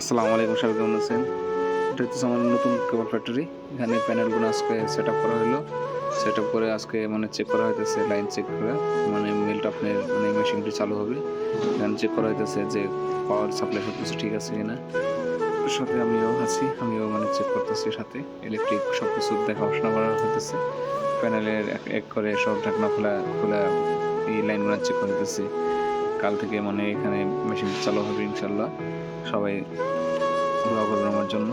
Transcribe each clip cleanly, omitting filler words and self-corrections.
আসসালামু আলাইকুম, সবাই কেমন আছেন? এটা হচ্ছে আমার নতুন কেবল ফ্যাক্টরি। এখানে প্যানেলগুলো আজকে সেট আপ করা হলো। সেট আপ করে আজকে মানে চেক করা হইতেছে, লাইন চেক করে মানে মিলটা আপনার মানে মেশিনটি চালু হবে। এখানে চেক করা হইতেছে যে পাওয়ার সাপ্লাই সব কিছু ঠিক আছে কিনা। সাথে আমিও আছি, আমিও মানে চেক করতেছি, সাথে ইলেকট্রিক সব কিছু দেখাশোনা করা হইতেছে। প্যানেলের এক এক করে সব ঢাকনা খোলা এই লাইনগুলো চেক করা হইতেছে। কাল থেকে মানে এখানে মেশিনটি চালু হবে ইনশাল্লাহ। সবাই দোয়া করবেন আমার জন্য।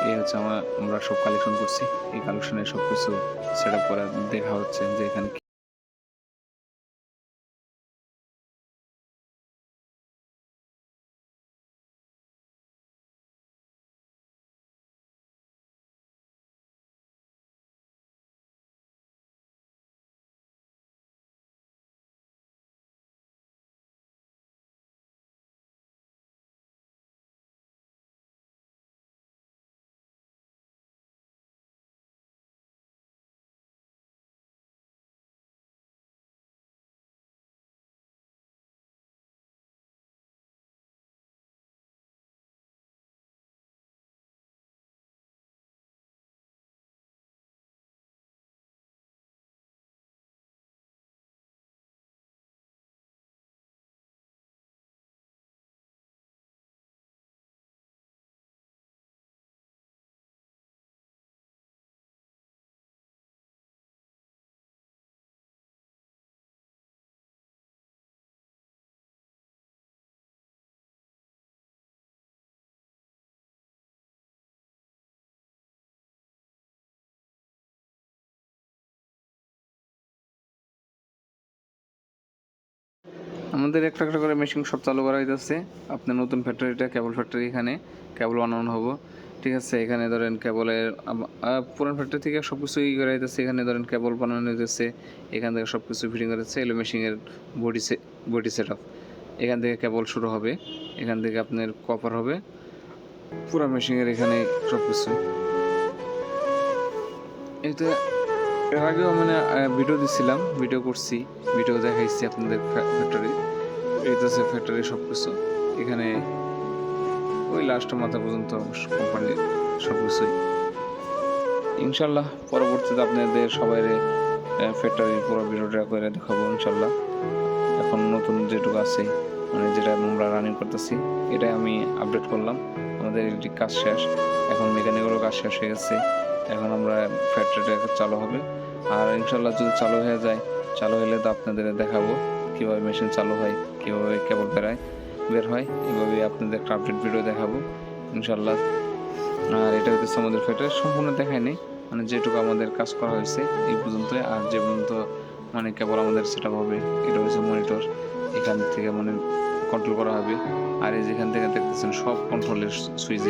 এই হচ্ছে আমরা সব কালেকশন করছি। এই কালেকশনের সব কিছু সেট আপ করা দেখা হচ্ছে যে এখানে আমাদের একটা একটা করে মেশিন সব চালু করা হইতেছে। আপনার নতুন ফ্যাক্টরিটা কেবল ফ্যাক্টরি, এখানে কেবল বানানো হবো। ঠিক আছে, এখানে ধরেন কেবলের পুরান ফ্যাক্টরি থেকে সব কিছু ই করা হইতেছে। এখানে ধরেন কেবল বানানো হইতেছে, এখান থেকে সব কিছু ফিটিং করেছে। এলো মেশিনের বডি সেট আপ। এখান থেকে কেবল শুরু হবে, এখান থেকে আপনার কপার হবে পুরা মেশিনের এখানে সব কিছু। এটা এর আগেও মানে ভিডিও দিছিলাম, ভিডিও করছি, ভিডিও দেখাইছি আপনাদের ফ্যাক্টরি। এই তো ফ্যাক্টরি সব কিছু এখানে ওই লাস্ট মাথা পর্যন্ত কোম্পানির সব কিছুই ইনশাল্লাহ। পরবর্তীতে আপনাদের সবাই ফ্যাক্টরির পুরো ভিডিওটা করে দেখাবো ইনশাল্লাহ। এখন নতুন যেটুকু আছে মানে যেটা আমরা রানিং করতেছি এটাই আমি আপডেট করলাম। আমাদের ইলেকট্রিক কাজ শেষ, এখন মেকানিক্যালও কাজ শেষ হয়ে গেছে। এখন আমরা ফ্যাক্টরিটা চালু হবে, আর ইনশাল্লাহ যদি চালু হয়ে যায়, চালু হলে তো আপনাদের দেখাবো কীভাবে মেশিন চালু হয়, কীভাবে কেবল বের হয়। এভাবে আপনাদের একটা আপডেট ভিডিও দেখাবো ইনশাল্লাহ। আর এটা হচ্ছে আমাদের ফ্যাক্টরি সম্পূর্ণ দেখায় নেই, মানে যেটুকু আমাদের কাজ করা হয়েছে এই পর্যন্তই। আর যে পর্যন্ত মানে কেবল আমাদের সেট আপ হবে, এটা হচ্ছে মনিটর, এখান থেকে মানে কন্ট্রোল করা হবে। আর এই যেখান থেকে দেখতেছেন সব কন্ট্রোলের সুইচ